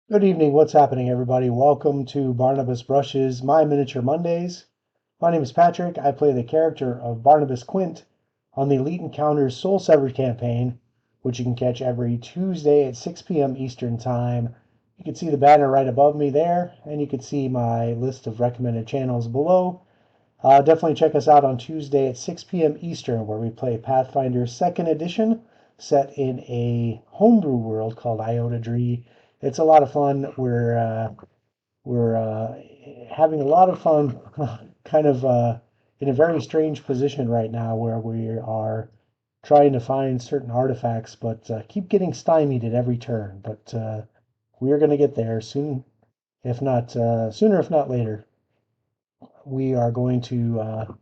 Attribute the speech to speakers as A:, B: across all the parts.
A: Good evening. What's happening, everybody? Welcome to Barnabas Brushes, My Miniature Mondays. My name is Patrick. I play the character of Barnabas Quint on the Elite Encounters Soul Severed campaign, which you can catch every Tuesday at 6 p.m. Eastern Time. You can see the banner right above me there, and you can see my list of recommended channels below. Definitely check us out on Tuesday at 6 p.m. Eastern, where we play Pathfinder 2nd Edition, set in a homebrew world called Iota Dree. It's a lot of fun. We're having a lot of fun, kind of in a very strange position right now, where we are trying to find certain artifacts, but keep getting stymied at every turn. But we are going to get there soon, if not sooner, if not later. We are going to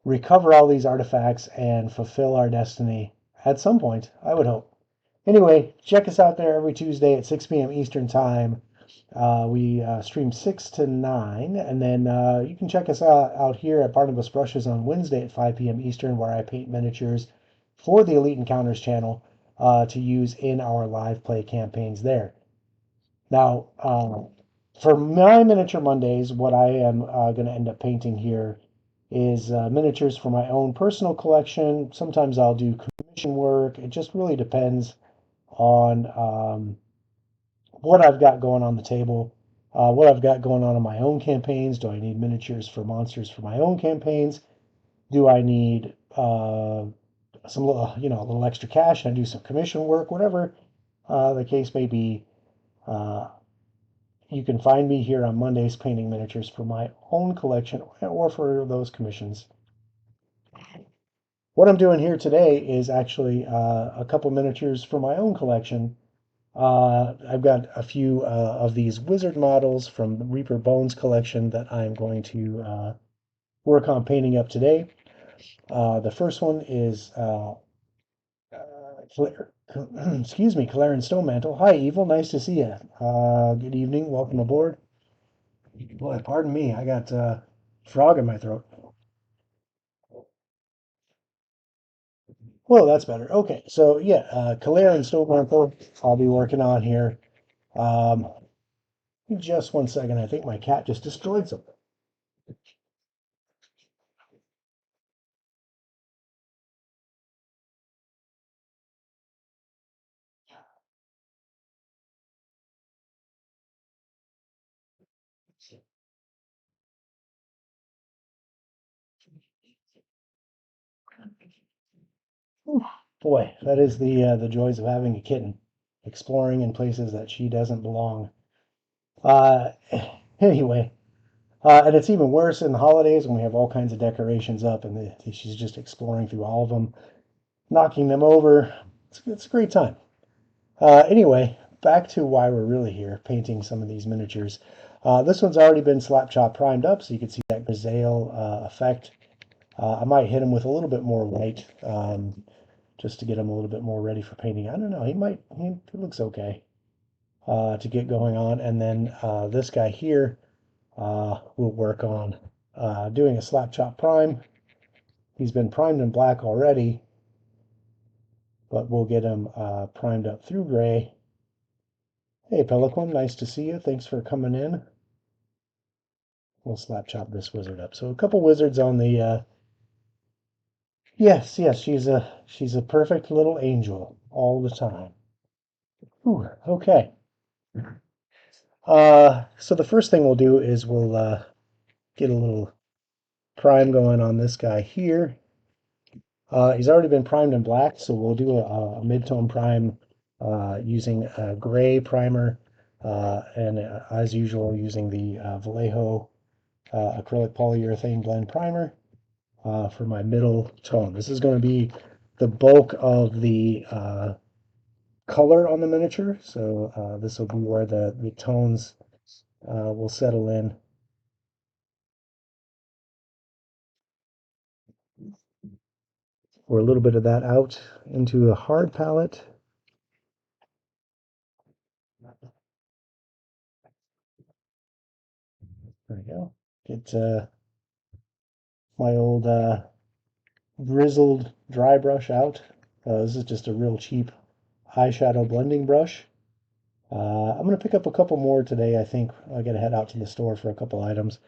A: recover all these artifacts and fulfill our destiny at some point, I would hope. Anyway, check us out there every Tuesday at 6 p.m. Eastern Time. We stream 6 to 9, and then you can check us out here at Barnabas Brushes on Wednesday at 5 p.m. Eastern, where I paint miniatures for the Elite Encounters channel to use in our live play campaigns there. Now, for my Miniature Mondays, what I am going to end up painting here is miniatures for my own personal collection. Sometimes I'll do commission work. It just really depends on what I've got going on the table, what I've got going on in my own campaigns. Do I need miniatures for monsters for my own campaigns? Do I need some little, a little extra cash and do some commission work? Whatever the case may be. Uh, you can find me here on Mondays painting miniatures for my own collection or for those commissions. What I'm doing here today is actually a couple miniatures for my own collection. I've got a few of these wizard models from the Reaper Bones collection that I'm going to work on painting up today. The first one is excuse me, Clarence Stonemantle. Hi, Evil. Nice to see you. Good evening. Welcome aboard. Boy, pardon me. I got frog in my throat. Well, that's better. Okay, so yeah, Clarence Stonemantle I'll be working on here. Um, just one second. I think my cat just destroyed something. Boy, that is the joys of having a kitten, exploring in places that she doesn't belong. Uh, anyway, and it's even worse in the holidays when we have all kinds of decorations up, and she's just exploring through all of them, knocking them over. It's a great time. Anyway, back to why we're really here, painting some of these miniatures. This one's already been slap chop primed up, so you can see that grisaille effect. I might hit him with a little bit more white. Just to get him a little bit more ready for painting. I don't know. He looks okay to get going on. And then this guy here will work on doing a slap chop prime. He's been primed in black already, but we'll get him primed up through gray. Hey, Pelican, nice to see you. Thanks for coming in. We'll slap chop this wizard up. So a couple wizards on the. Yes, she's a perfect little angel all the time. Ooh, okay. So the first thing we'll do is we'll get a little prime going on this guy here. He's already been primed in black, so we'll do a mid-tone prime using a gray primer, and as usual, using the Vallejo acrylic polyurethane blend primer for my middle tone. This is going to be the bulk of the color on the miniature, so this will be where the tones will settle in. Pour a little bit of that out into a hard palette. There we go. Get my old grizzled dry brush out. This is just a real cheap eyeshadow blending brush. I'm going to pick up a couple more today. I think I got to head out to the store for a couple items.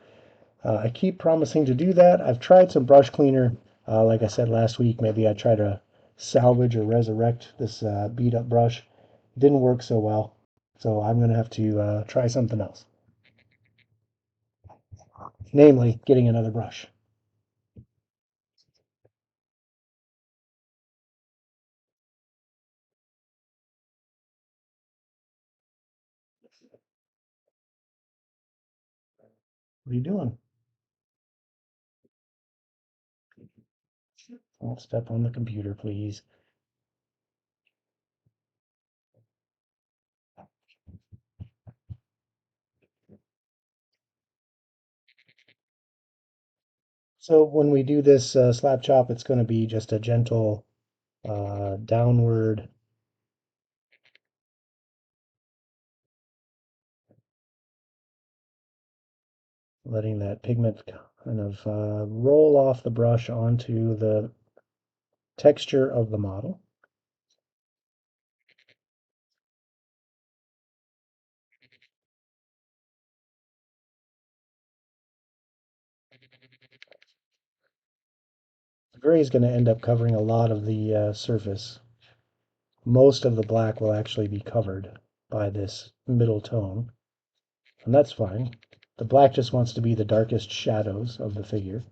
A: I keep promising to do that. I've tried some brush cleaner. Like I said last week, maybe I try to salvage or resurrect this beat up brush. Didn't work so well. So I'm going to have to try something else, namely getting another brush. What are you doing? Don't step on the computer, please. So when we do this slap chop, it's going to be just a gentle downward, letting that pigment kind of roll off the brush onto the texture of the model. The gray is going to end up covering a lot of the surface. Most of the black will actually be covered by this middle tone, and that's fine. The black just wants to be the darkest shadows of the figure.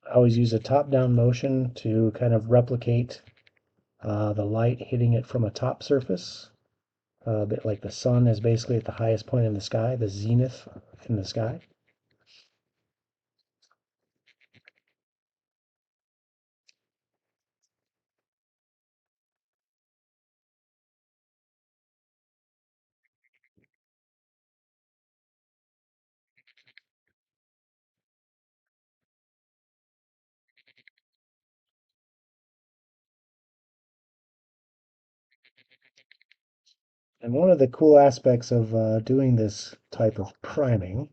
A: I always use a top-down motion to kind of replicate the light hitting it from a top surface. A bit like the sun is basically at the highest point in the sky, the zenith in the sky. And one of the cool aspects of doing this type of priming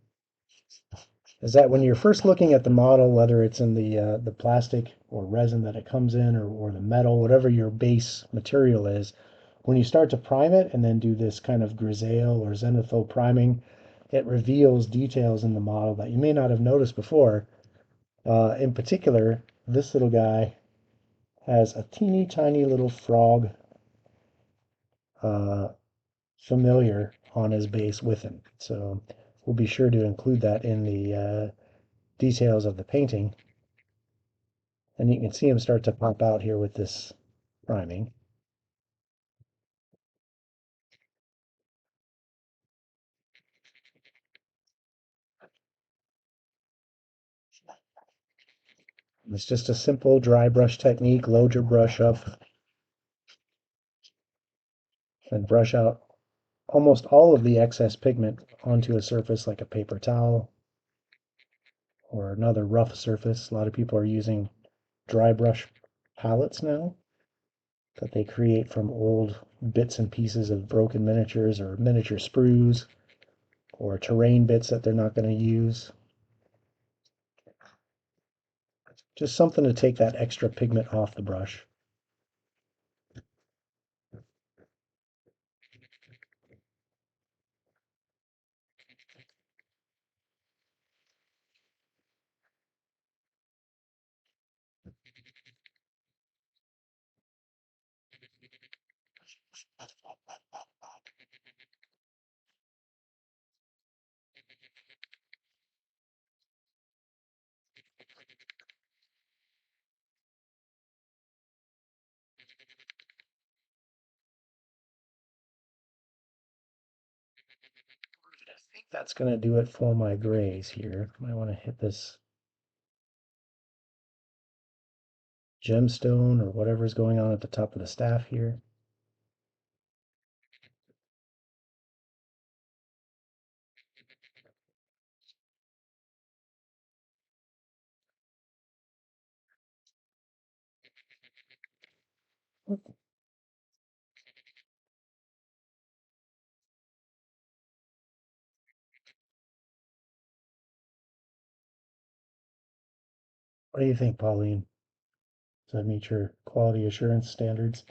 A: is that when you're first looking at the model, whether it's in the plastic or resin that it comes in, or the metal, whatever your base material is, when you start to prime it and then do this kind of grisaille or zenithal priming, it reveals details in the model that you may not have noticed before. In particular, this little guy has a teeny tiny little frog uh, familiar on his base with him. So we'll be sure to include that in the details of the painting. And you can see him start to pop out here with this priming. It's just a simple dry brush technique. Load your brush up and brush out almost all of the excess pigment onto a surface like a paper towel or another rough surface. A lot of people are using dry brush palettes now that they create from old bits and pieces of broken miniatures or miniature sprues or terrain bits that they're not going to use. Just something to take that extra pigment off the brush. I think that's going to do it for my grays here. I want to hit this gemstone or whatever's going on at the top of the staff here. What do you think, Pauline? Does that meet your quality assurance standards?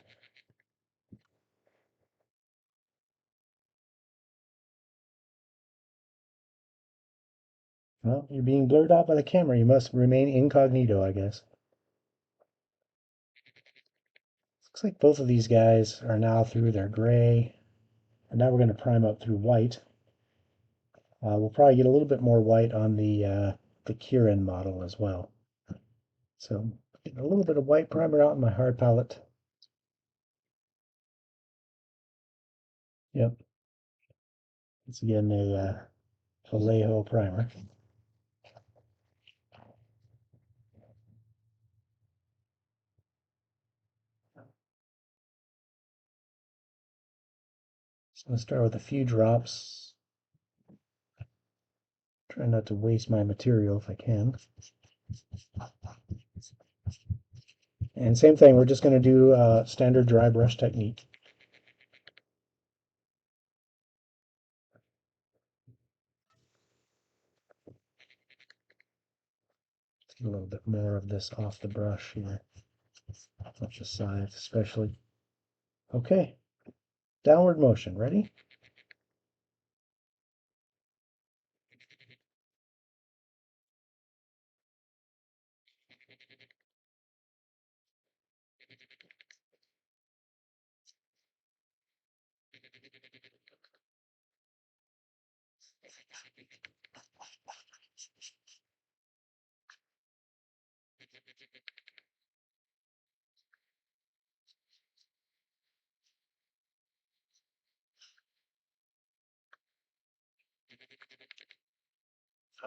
A: Well, you're being blurred out by the camera. You must remain incognito, I guess. Looks like both of these guys are now through their gray. And now we're going to prime up through white. We'll probably get a little bit more white on the Kieran model as well. So getting a little bit of white primer out in my hard palette. Yep, it's again a Vallejo primer. So I'm going to start with a few drops. Try not to waste my material if I can. And same thing, we're just going to do standard dry brush technique. Let's get a little bit more of this off the brush here, off the sides especially. Okay, downward motion, ready?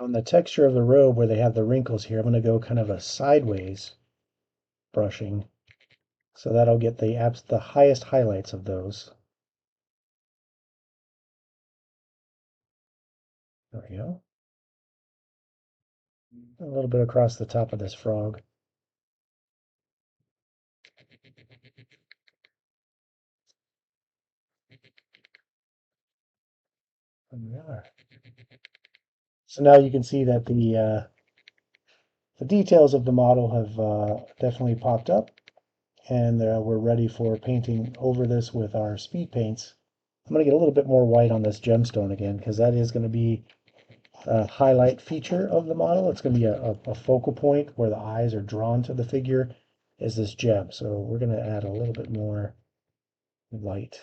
A: On the texture of the robe where they have the wrinkles here, I'm going to go kind of a sideways brushing. So that'll get the highest highlights of those. There we go. A little bit across the top of this frog. And we are. So now you can see that the details of the model have definitely popped up, and we're ready for painting over this with our speed paints. I'm going to get a little bit more white on this gemstone again, because that is going to be a highlight feature of the model. It's going to be a focal point where the eyes are drawn to the figure is this gem. So we're going to add a little bit more light.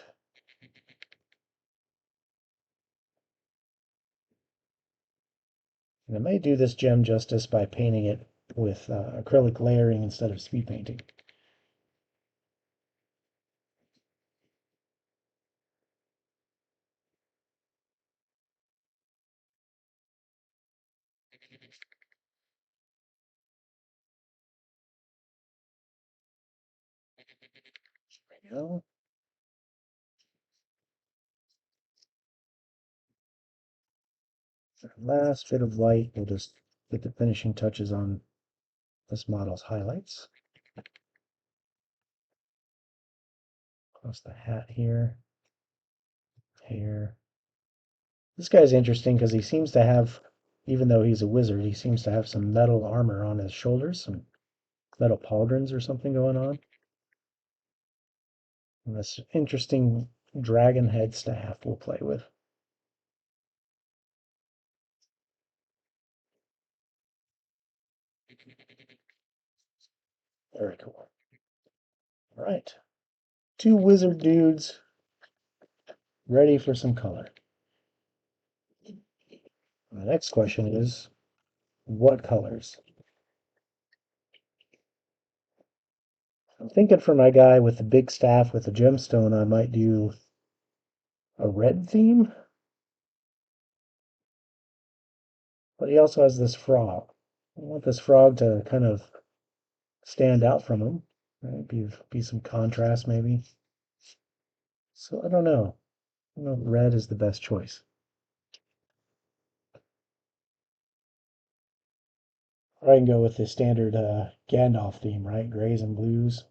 A: And I may do this gem justice by painting it with acrylic layering instead of speed painting. There we go. Last bit of light, we'll just get the finishing touches on this model's highlights. Across the hat here, hair. This guy's interesting because he seems to have, even though he's a wizard, he seems to have some metal armor on his shoulders, some metal pauldrons or something going on. And this interesting dragon head staff we'll play with. Very cool. All right. Two wizard dudes ready for some color. The next question is, what colors? I'm thinking for my guy with the big staff with the gemstone, I might do a red theme. But he also has this frog. I want this frog to kind of stand out from him. Right? Be some contrast maybe. So I don't know. I don't know if red is the best choice. Or I can go with the standard Gandalf theme, right? Grays and blues.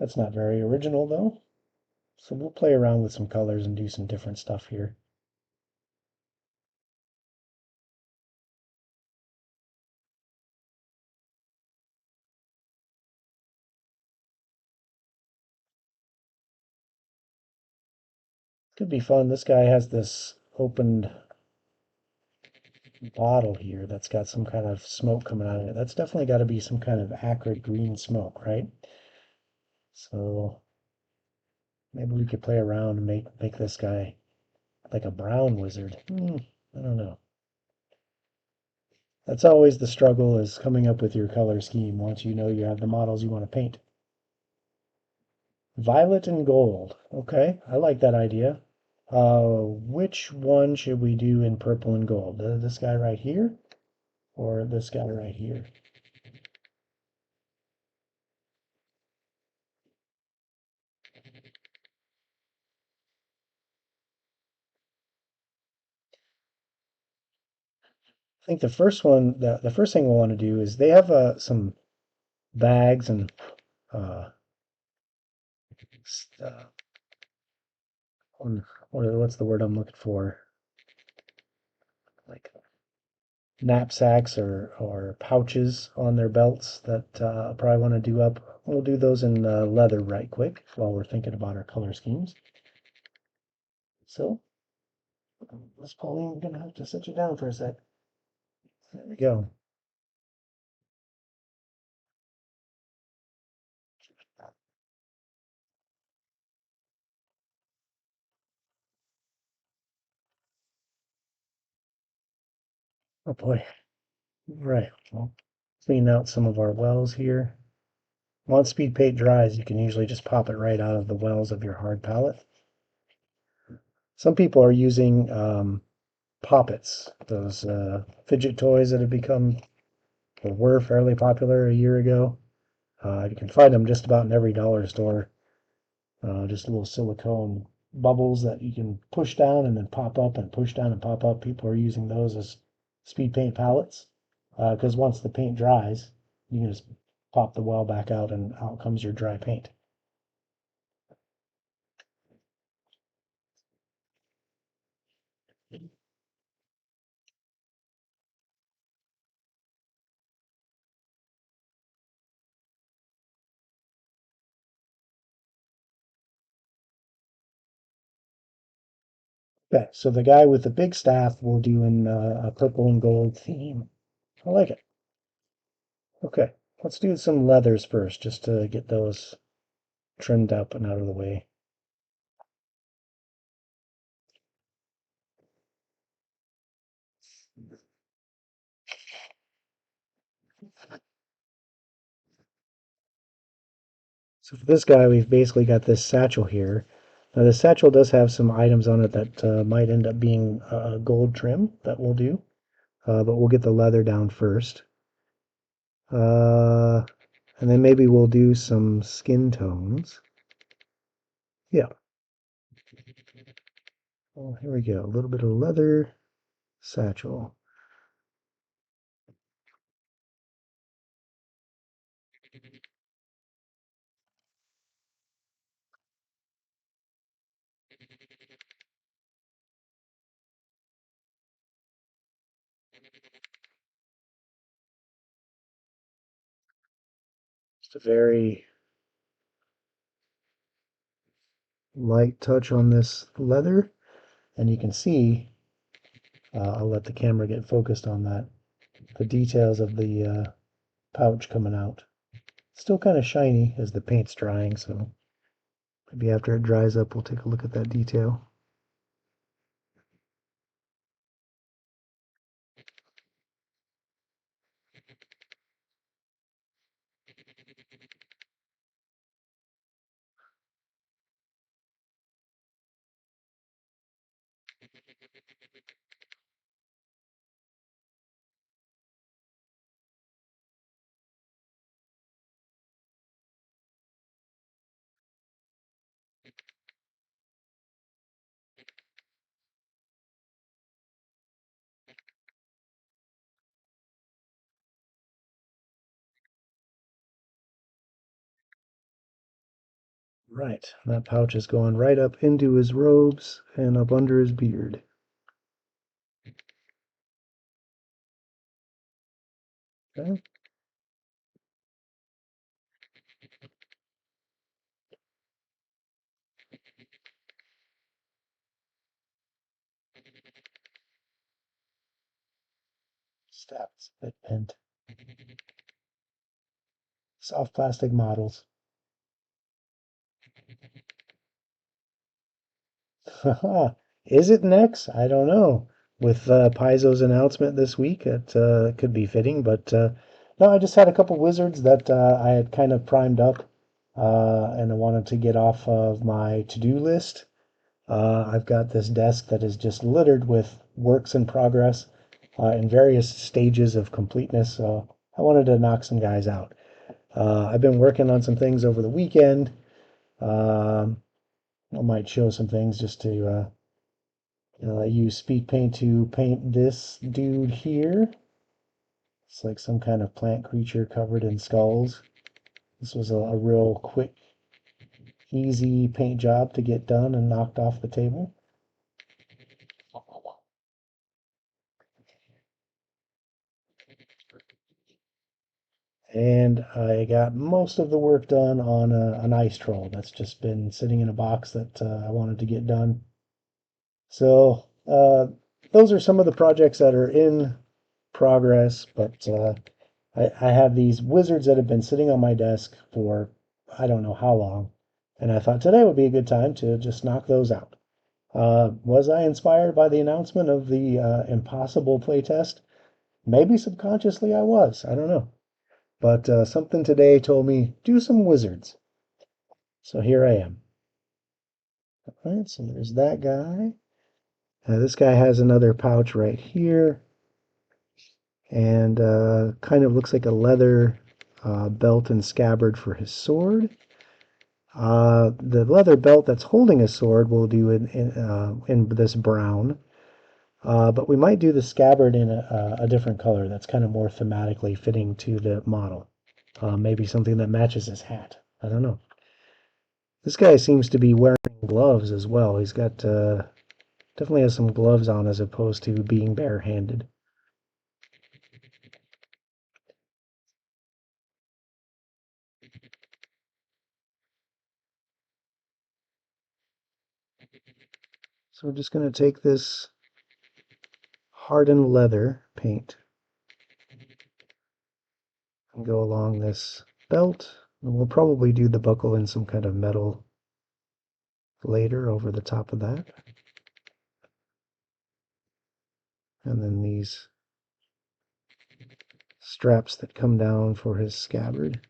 A: That's not very original though. So we'll play around with some colors and do some different stuff here. Could be fun. This guy has this opened bottle here that's got some kind of smoke coming out of it. That's definitely got to be some kind of acrid green smoke, right? So maybe we could play around and make this guy like a brown wizard. I don't know. That's always the struggle is coming up with your color scheme once you know you have the models you want to paint. Violet and gold. Okay, I like that idea. Which one should we do in purple and gold? This guy right here or this guy right here? I think the first one, the first thing we'll want to do is they have some bags and uh, uh, what's the word I'm looking for? Like knapsacks or pouches on their belts that I'll probably want to do up. We'll do those in leather right quick while we're thinking about our color schemes. So, Miss Pauline, we're gonna have to sit you down for a sec. There we go. Oh boy. Right. Well, clean out some of our wells here. Once speed paint dries, you can usually just pop it right out of the wells of your hard palette. Some people are using poppets, those fidget toys that have become or were fairly popular a year ago. You can find them just about in every dollar store. Just little silicone bubbles that you can push down and then pop up and push down and pop up. People are using those as speed paint palettes because once the paint dries, you can just pop the well back out and out comes your dry paint. Okay, so the guy with the big staff will do in a purple and gold theme. I like it. Okay, let's do some leathers first, just to get those trimmed up and out of the way. So for this guy, we've basically got this satchel here. Now the satchel does have some items on it that might end up being gold trim that we'll do, but we'll get the leather down first. Uh, and then maybe we'll do some skin tones. Yeah. Oh, here we go. A little bit of leather satchel. Just a very light touch on this leather. And you can see, I'll let the camera get focused on that, the details of the pouch coming out. Still kind of shiny as the paint's drying, so maybe after it dries up, we'll take a look at that detail. Right, that pouch is going right up into his robes and up under his beard. Okay. Steps that bent. Soft plastic models. Is it next? I don't know. With Paizo's announcement this week, it could be fitting, but no, I just had a couple wizards that I had kind of primed up, and I wanted to get off of my to-do list. I've got this desk that is just littered with works in progress in various stages of completeness, so I wanted to knock some guys out. I've been working on some things over the weekend. Um, I might show some things just to I use speed paint to paint this dude here. It's like some kind of plant creature covered in skulls. This was a real quick, easy paint job to get done and knocked off the table. And I got most of the work done on an ice troll that's just been sitting in a box that I wanted to get done. So those are some of the projects that are in progress, but I have these wizards that have been sitting on my desk for I don't know how long, and I thought today would be a good time to just knock those out. Was I inspired by the announcement of the Impossible playtest? Maybe subconsciously I was. I don't know. But something today told me do some wizards. So here I am. All right, so there's that guy. This guy has another pouch right here, and kind of looks like a leather belt and scabbard for his sword. The leather belt that's holding a sword we'll do in this brown, but we might do the scabbard in a different color that's kind of more thematically fitting to the model. Maybe something that matches his hat. I don't know. This guy seems to be wearing gloves as well. He's got definitely has some gloves on as opposed to being barehanded. So we're just going to take this hardened leather paint and go along this belt. And we'll probably do the buckle in some kind of metal later over the top of that. And then these straps that come down for his scabbard.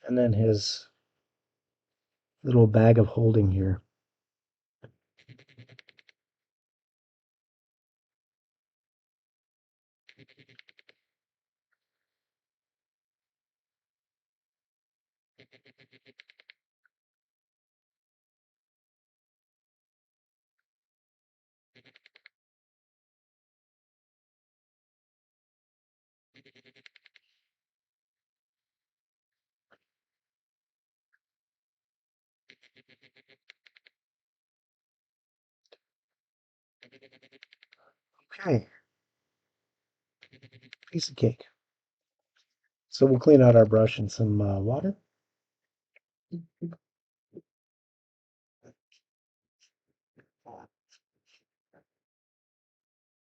A: And then his little bag of holding here. Okay, piece of cake. So we'll clean out our brush in some water. And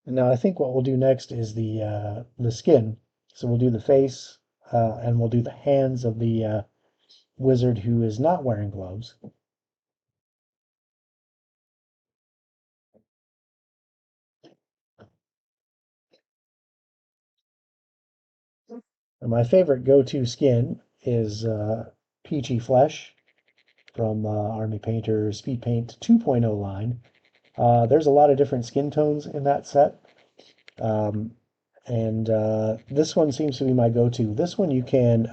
A: now I think what we'll do next is the skin. So we'll do the face, and we'll do the hands of the wizard who is not wearing gloves. And my favorite go-to skin is Peachy Flesh from Army Painter Speed Paint 2.0 line. There's a lot of different skin tones in that set. Um, and this one seems to be my go-to. This one you can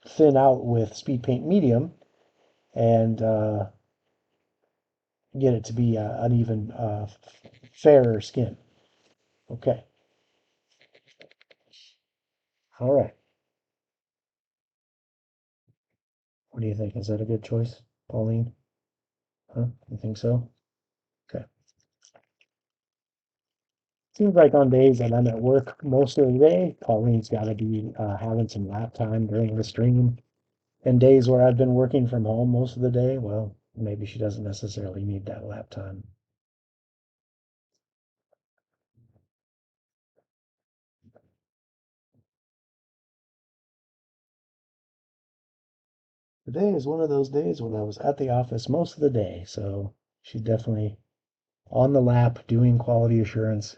A: thin out with Speed Paint Medium and get it to be an even fairer skin. Okay. All right. What do you think? Is that a good choice, Pauline? Huh? You think so? Okay. Seems like on days that I'm at work most of the day, Pauline's got to be having some lap time during the stream. And days where I've been working from home most of the day, well, maybe she doesn't necessarily need that lap time. Today is one of those days when I was at the office most of the day, so she's definitely on the lap doing quality assurance.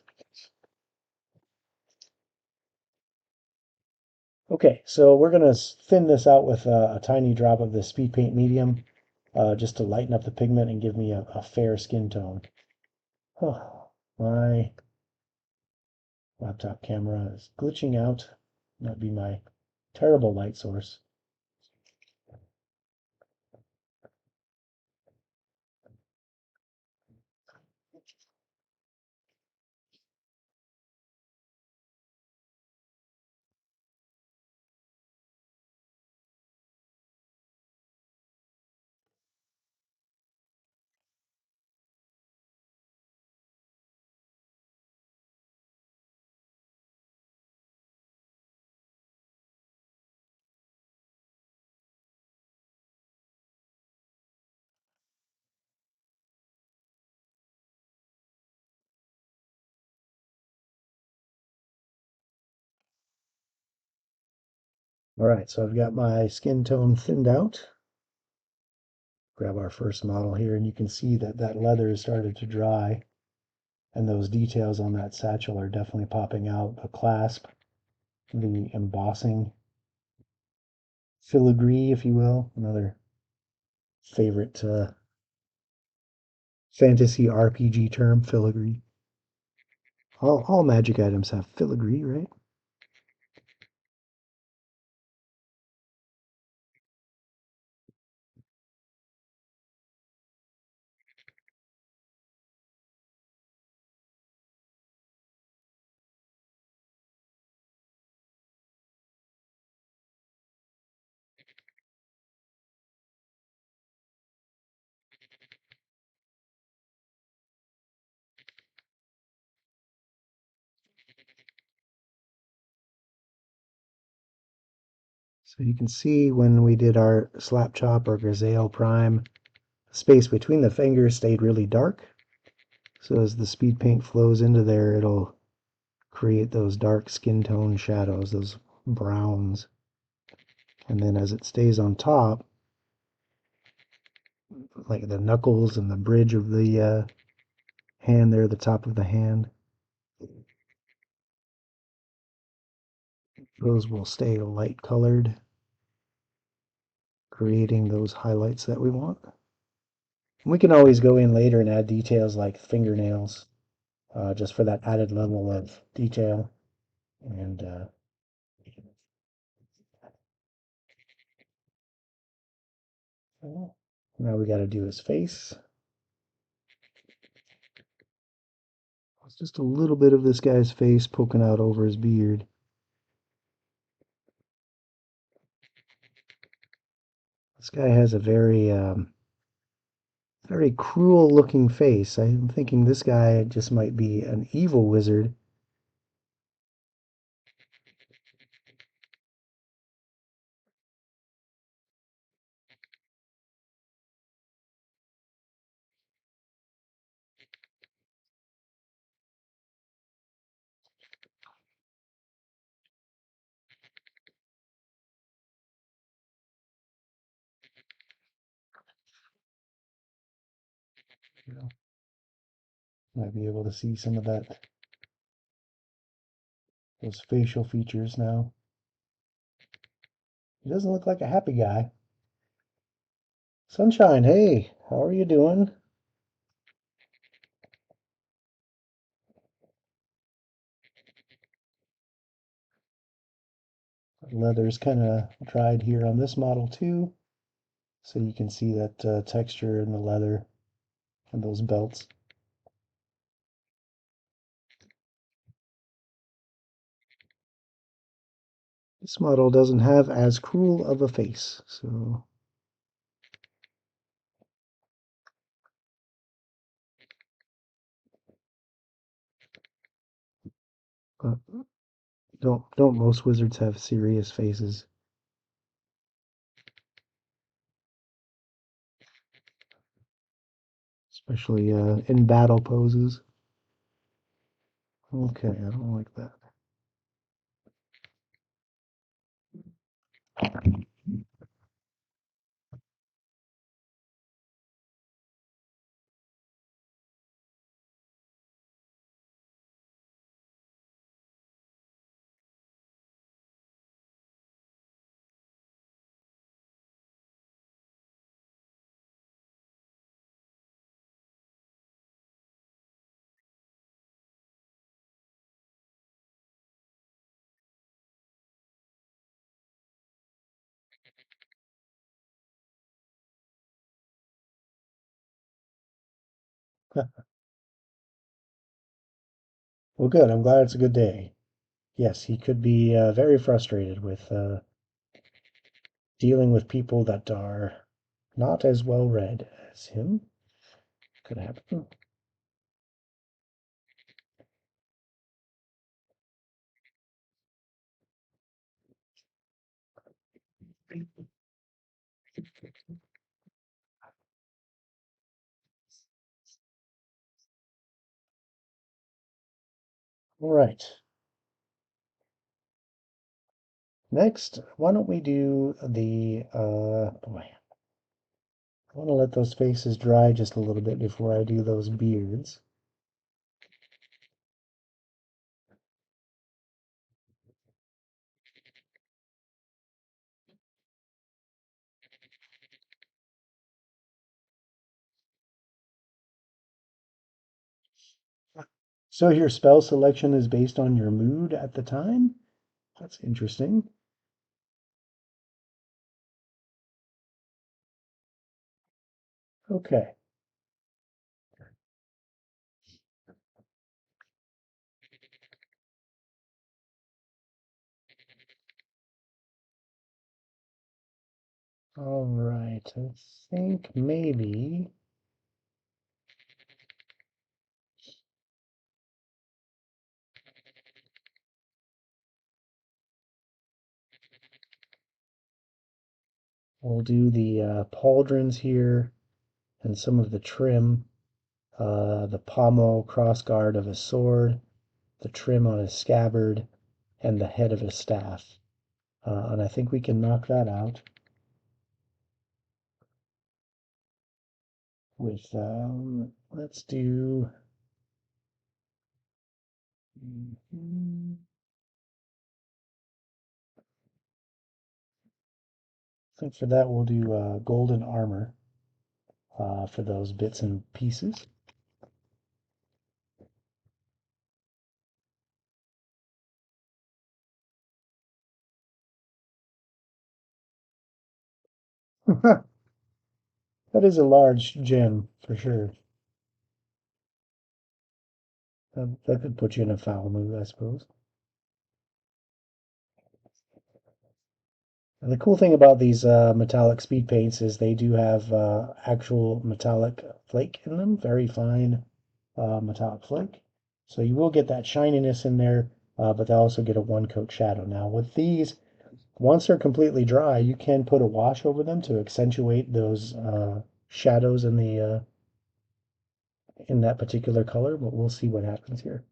A: Okay, so we're going to thin this out with a tiny drop of the speed paint medium just to lighten up the pigment and give me a fair skin tone. Oh, my laptop camera is glitching out. Might be my terrible light source. All right, so I've got my skin tone thinned out. Grab our first model here, and you can see that that leather has started to dry, and those details on that satchel are definitely popping out. The clasp, the embossing, filigree, if you will, another favorite fantasy RPG term, filigree. All magic items have filigree, right? So you can see when we did our slap chop or grisaille prime, the space between the fingers stayed really dark. So as the speed paint flows into there, it'll create those dark skin tone shadows, those browns. And then as it stays on top, like the knuckles and the bridge of the hand there, the top of the hand, those will stay light colored, creating those highlights that we want. We can always go in later and add details like fingernails, just for that added level of detail. And now we got to do his face. It's just a little bit of this guy's face poking out over his beard. This guy has a very cruel looking face. I'm thinking this guy just might be an evil wizard. You know, might be able to see some of those facial features now. He doesn't look like a happy guy. Sunshine, hey, how are you doing? Leather's kind of dried here on this model too, so you can see that texture in the leather and those belts. This model doesn't have as cruel of a face, so but don't most wizards have serious faces? especially in battle poses. Okay, I don't like that. Well, good. I'm glad it's a good day. Yes, he could be very frustrated with dealing with people that are not as well read as him. Could happen. All right. Next, why don't we do boy, I want to let those faces dry just a little bit before I do those beards. So your spell selection is based on your mood at the time? That's interesting. Okay. All right. I think maybe we'll do the pauldrons here and some of the trim, the pommel crossguard of his sword, the trim on his scabbard, and the head of his staff. And I think we can knock that out with, let's do, I think for that we'll do golden armor for those bits and pieces. That is a large gem for sure. That could put you in a foul mood, I suppose. And the cool thing about these metallic speed paints is they do have actual metallic flake in them, very fine metallic flake. So you will get that shininess in there, but they also get a one coat shadow. Now with these, once they're completely dry, you can put a wash over them to accentuate those shadows in that particular color, but we'll see what happens here.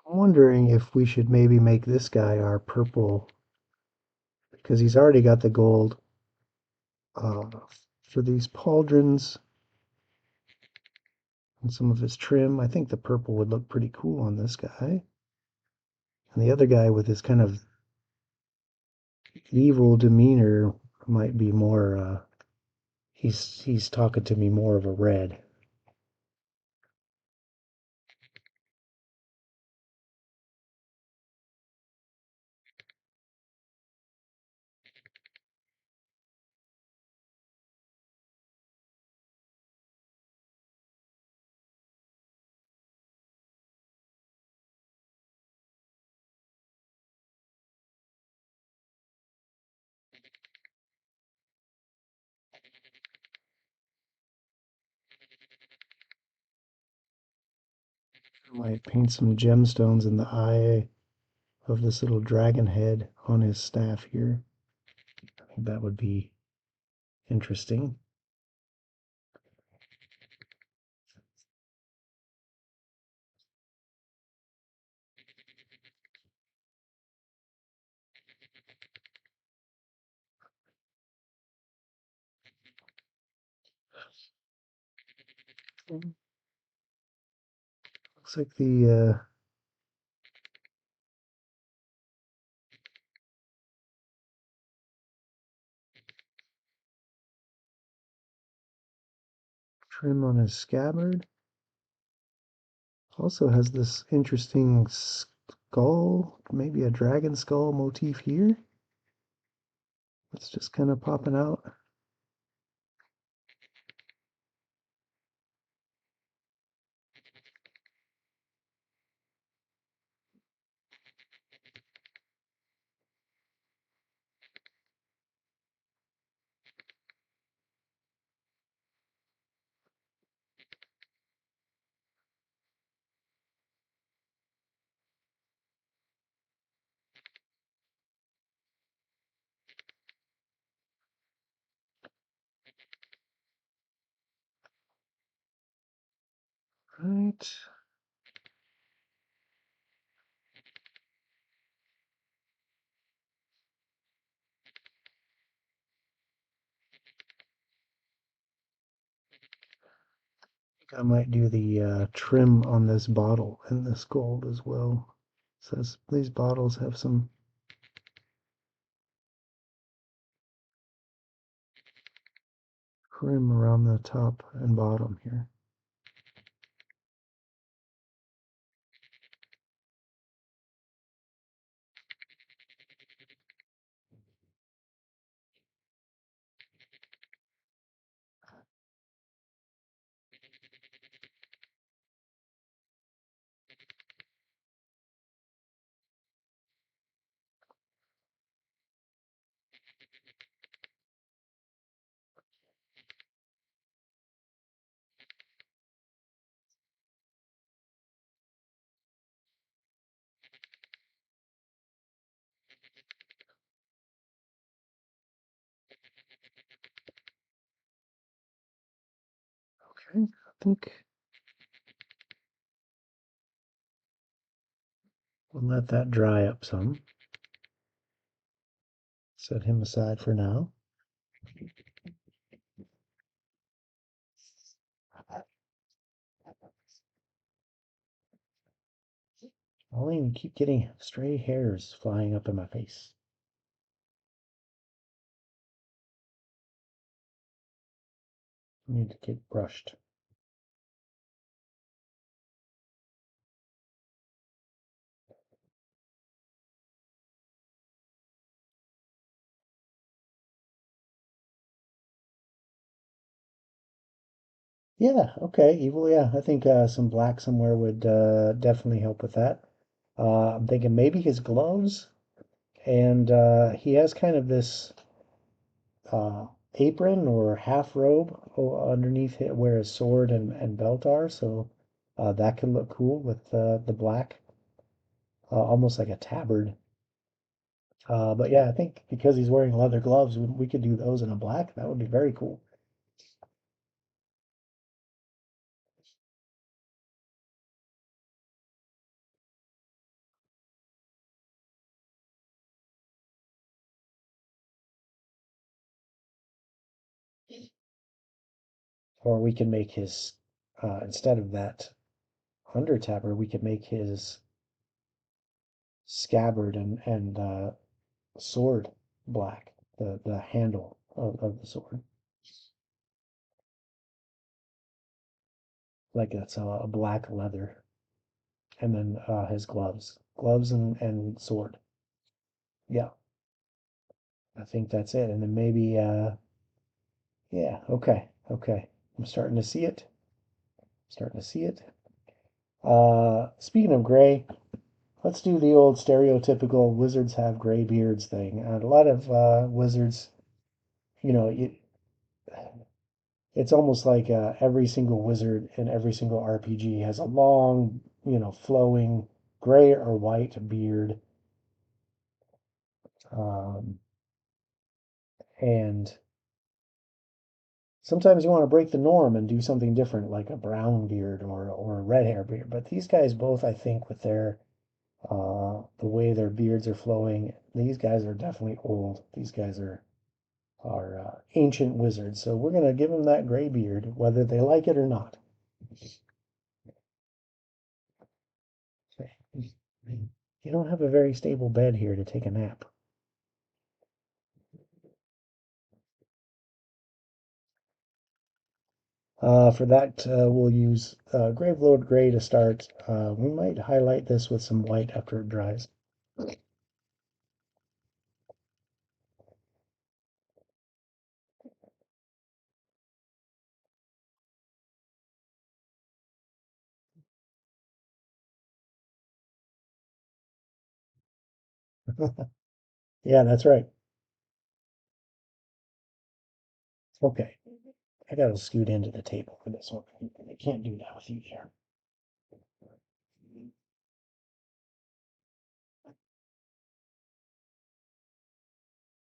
A: I'm wondering if we should maybe make this guy our purple because he's already got the gold uh, for these pauldrons and some of his trim. I think the purple would look pretty cool on this guy. And the other guy with his kind of evil demeanor might be more, he's talking to me more of a red. Might paint some gemstones in the eye of this little dragon head on his staff here. I think that would be interesting. Looks like the trim on his scabbard also has this interesting skull, maybe a dragon skull motif here. It's just kind of popping out. Right. I might do the trim on this bottle and this gold as well. It says these bottles have some trim around the top and bottom here. Okay, I think we'll let that dry up some. Set him aside for now. I only even keep getting stray hairs flying up in my face. Need to get brushed. Yeah, okay, evil, yeah. I think some black somewhere would definitely help with that. I'm thinking maybe his gloves, and he has kind of this uh, apron or half robe underneath it where his sword and belt are, so that can look cool with the black, almost like a tabard. But yeah, I think because he's wearing leather gloves, we could do those in a black. That would be very cool. Or we can make his, instead of that under tabard, we could make his scabbard and sword black, the handle of the sword. Like it's a black leather. And then his gloves and sword. Yeah, I think that's it. And then maybe, yeah, okay, okay. I'm starting to see it. Starting to see it. Speaking of gray, let's do the old stereotypical wizards have gray beards thing. A lot of wizards, you know, it's almost like every single wizard in every single RPG has a long, flowing gray or white beard. Um, and sometimes you want to break the norm and do something different, like a brown beard or a red hair beard. But these guys both, I think, with their the way their beards are flowing, these guys are definitely old. These guys are ancient wizards. So we're gonna give them that gray beard, whether they like it or not. You don't have a very stable bed here to take a nap. For that, we'll use Gravelord Gray to start. We might highlight this with some white after it dries. Yeah, that's right. Okay, I gotta scoot into the table for this one. I can't do that with you here.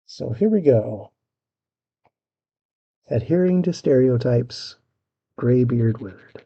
A: So here we go. Adhering to stereotypes, Graybeard Wizard.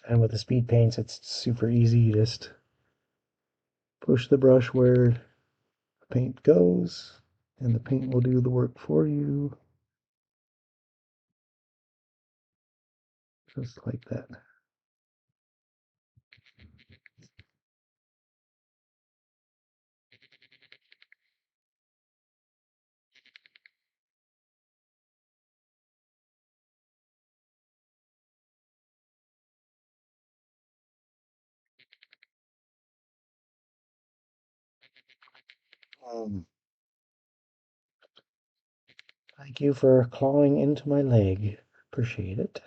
A: And with the speed paints, it's super easy. You just push the brush where the paint goes, and the paint will do the work for you, just like that. Um, Thank you for clawing into my leg. Appreciate it.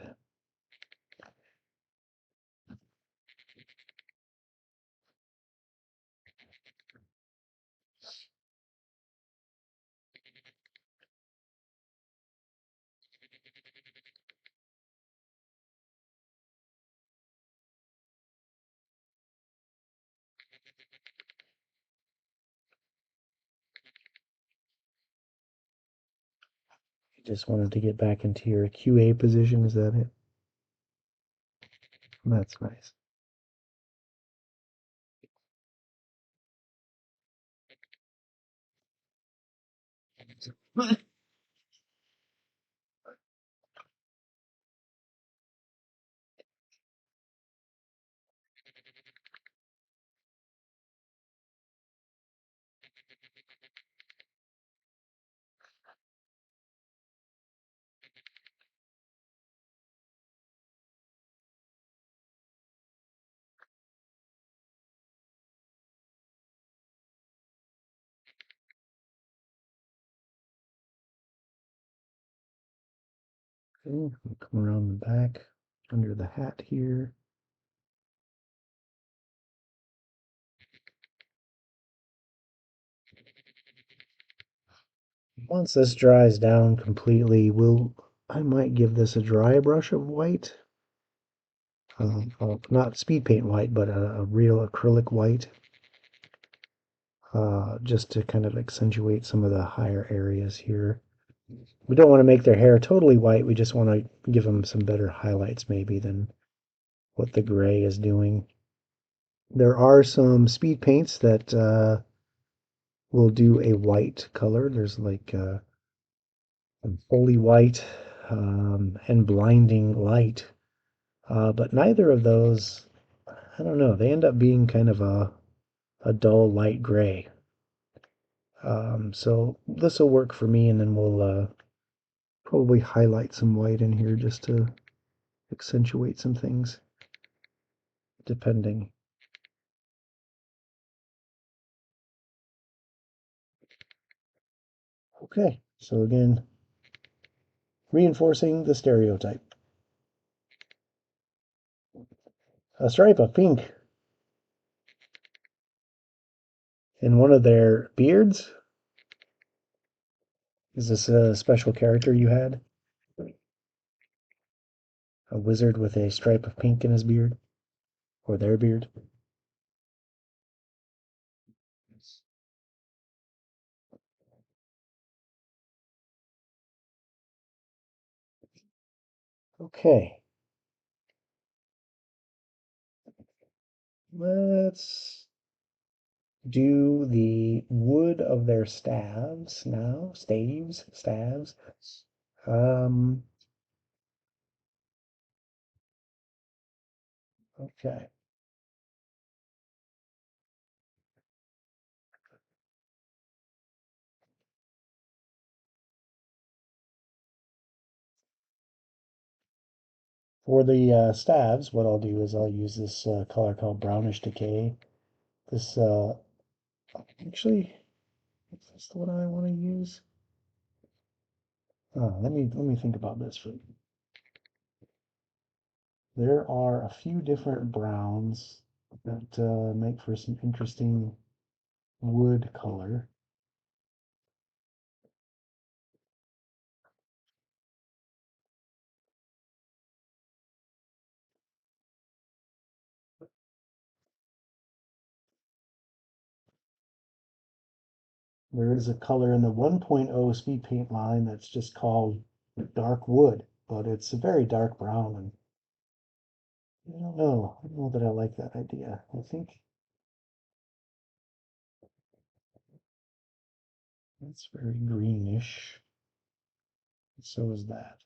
A: You just wanted to get back into your QA position, is that it? That's nice. Okay, we'll come around the back under the hat here. Once this dries down completely, I might give this a dry brush of white. Not speed paint white, but a real acrylic white. Just to kind of accentuate some of the higher areas here. We don't want to make their hair totally white. We just want to give them some better highlights maybe than what the gray is doing. There are some speed paints that will do a white color. There's like Holy White and Blinding Light. But neither of those, I don't know, they end up being kind of a dull light gray. So this will work for me, and then we'll probably highlight some white in here just to accentuate some things depending. Okay, so again, reinforcing the stereotype. A stripe of pink in one of their beards. Is this a special character you had? A wizard with a stripe of pink in his beard? Or their beard? Okay. Let's do the wood of their staves now. Staves. Um, okay. For the staves, what I'll do is I'll use this color called Brownish Decay. This, actually, is this the one I want to use? Let me think about this for. There are a few different browns that make for some interesting wood color. There is a color in the 1.0 speed paint line that's just called dark wood, but it's a very dark brown, and I don't know that I like that idea. I think that's very greenish. So is that.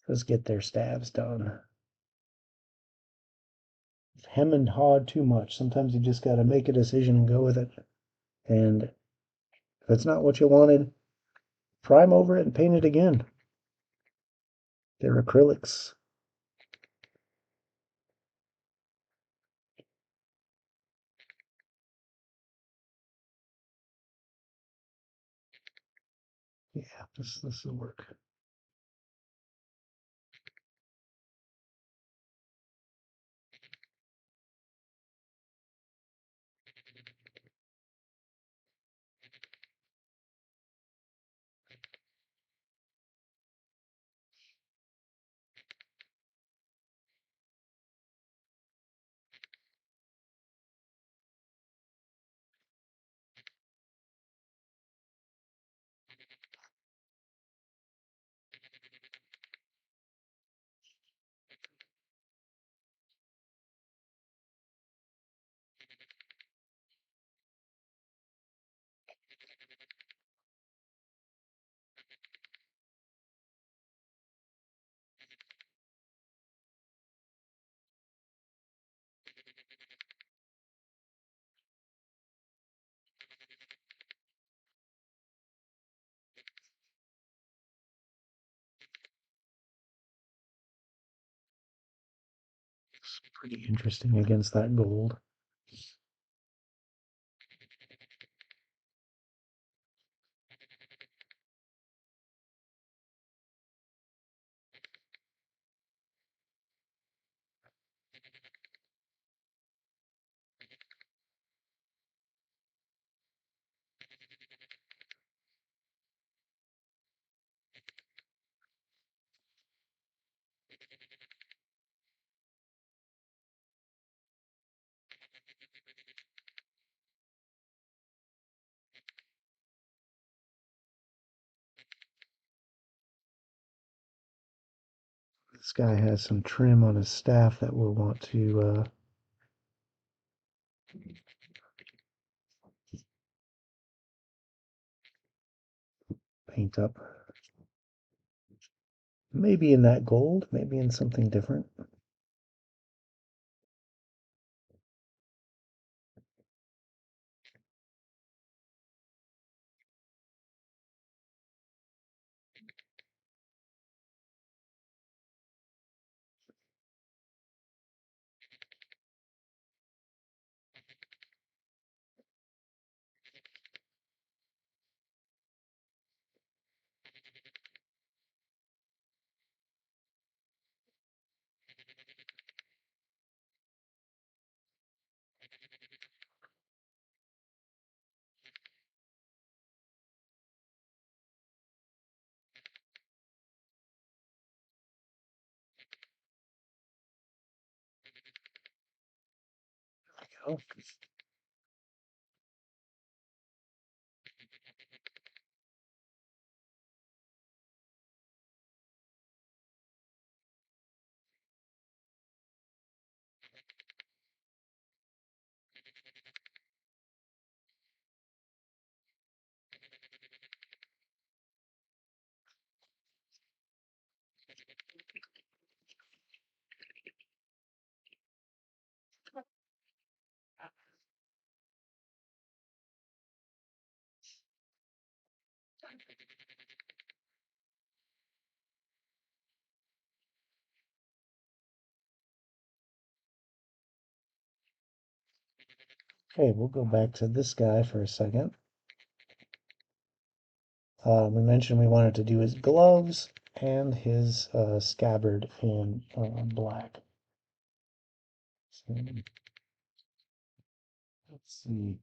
A: Let's get their stabs done. Hem and hawed too much. Sometimes you just got to make a decision and go with it. And if it's not what you wanted, prime over it and paint it again. They're acrylics. Yeah, this will work. It's pretty interesting against that gold. This guy has some trim on his staff that we'll want to paint up. Maybe in that gold, maybe in something different. Oh, okay, we'll go back to this guy for a second. We mentioned we wanted to do his gloves and his scabbard in black. So, let's see.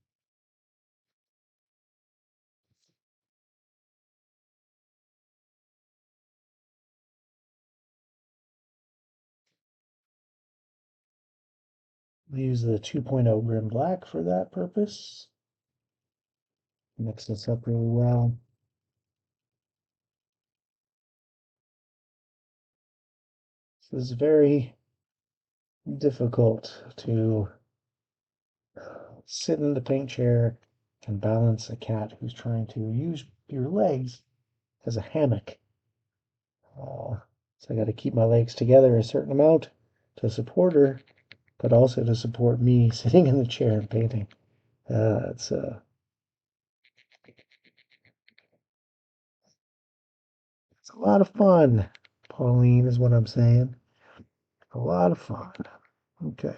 A: We use the 2.0 Grim Black for that purpose. Mix this up really well. This is very difficult to sit in the paint chair and balance a cat who's trying to use your legs as a hammock. So I got to keep my legs together a certain amount to support her, but also to support me sitting in the chair and painting. It's a lot of fun. Pauline is what I'm saying. A lot of fun. Okay.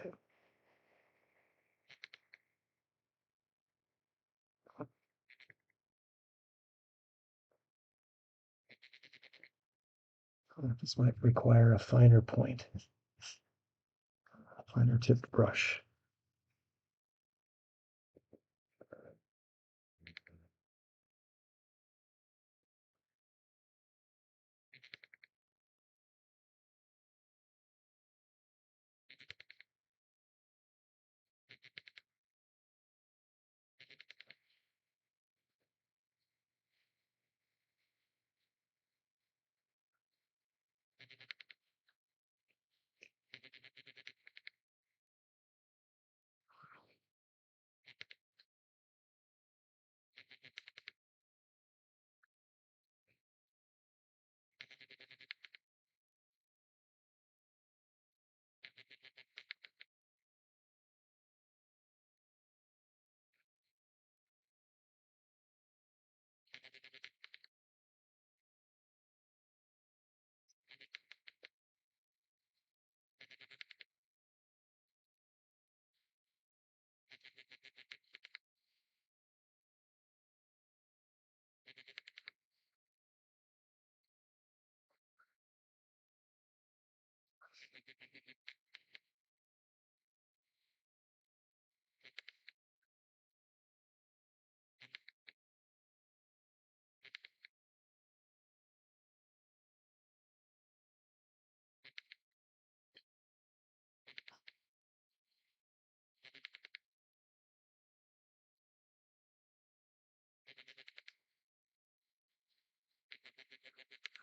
A: This might require a finer point, a finer tipped brush.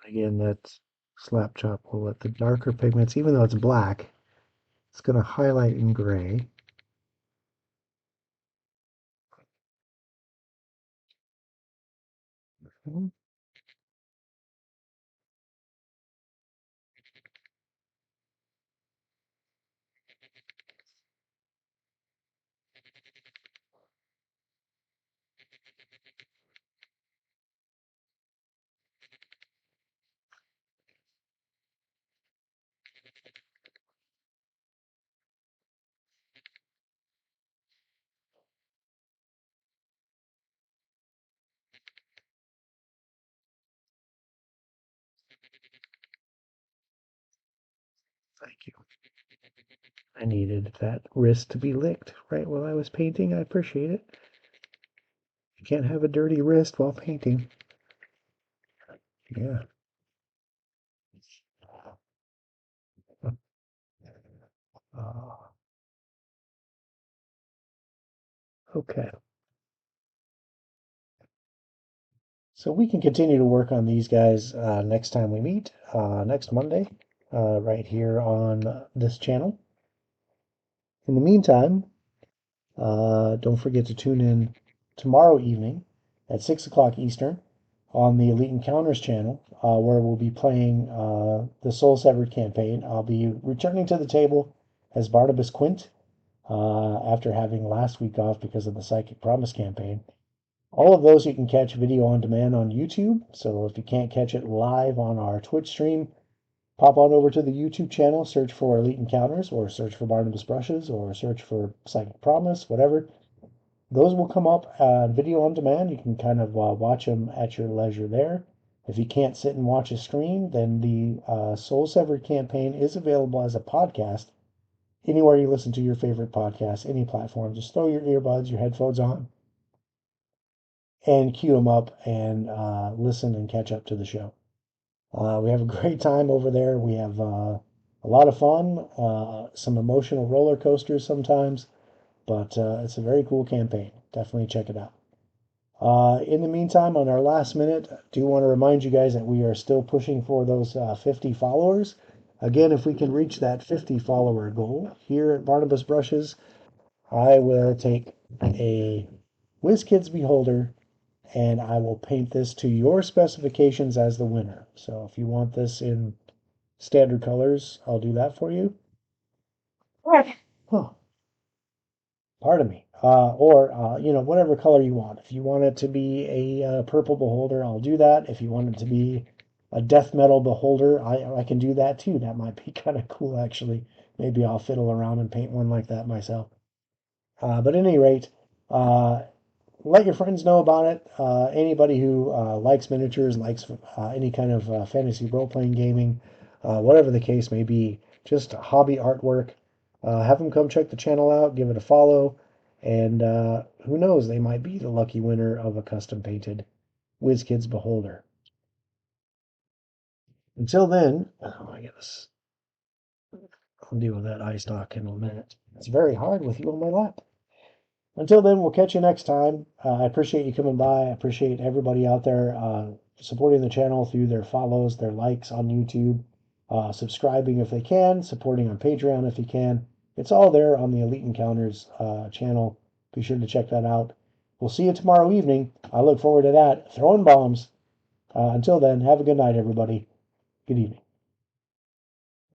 A: Again, that's slap chop will let the darker pigments, even though it's black, it's going to highlight in gray. Okay. Thank you. I needed that wrist to be licked right while I was painting. I appreciate it. You can't have a dirty wrist while painting. Yeah. Uh, okay. So we can continue to work on these guys next time we meet, next Monday, right here on this channel. In the meantime, don't forget to tune in tomorrow evening at 6 o'clock Eastern on the Elite Encounters channel, where we'll be playing the Soul Severed campaign. I'll be returning to the table as Barnabas Quint after having last week off because of the Psychic Promise campaign. All of those you can catch video on demand on YouTube. So if you can't catch it live on our Twitch stream, pop on over to the YouTube channel, search for Elite Encounters, or search for Barnabas Brushes, or search for Psychic Promise, whatever. Those will come up video on demand. You can kind of watch them at your leisure there. If you can't sit and watch a stream, then the Soul Severed campaign is available as a podcast anywhere you listen to your favorite podcast, any platform. Just throw your earbuds, your headphones on, and queue them up and listen and catch up to the show. We have a great time over there. We have a lot of fun, some emotional roller coasters sometimes, but it's a very cool campaign. Definitely check it out. In the meantime, on our last minute, I do want to remind you guys that we are still pushing for those 50 followers. Again, if we can reach that 50 follower goal here at Barnabas Brushes, I will take a WizKids Beholder and I will paint this to your specifications as the winner. So if you want this in standard colors, I'll do that for you. Huh. Pardon me. Whatever color you want. If you want it to be a purple beholder, I'll do that. If you want it to be a death metal beholder, I can do that too. That might be kind of cool, actually. Maybe I'll fiddle around and paint one like that myself. But at any rate, let your friends know about it. Anybody who likes miniatures, likes any kind of fantasy role-playing gaming, whatever the case may be, just hobby artwork, have them come check the channel out, give it a follow, and who knows, they might be the lucky winner of a custom-painted WizKids Beholder. Until then, I guess I'll deal with that eye stock in a minute. It's very hard with you on my lap. Until then, we'll catch you next time. I appreciate you coming by. I appreciate everybody out there supporting the channel through their follows, their likes on YouTube, subscribing if they can, supporting on Patreon if you can. It's all there on the Elite Encounters channel. Be sure to check that out. We'll see you tomorrow evening. I look forward to that. Throwing bombs. Until then, have a good night, everybody. Good evening.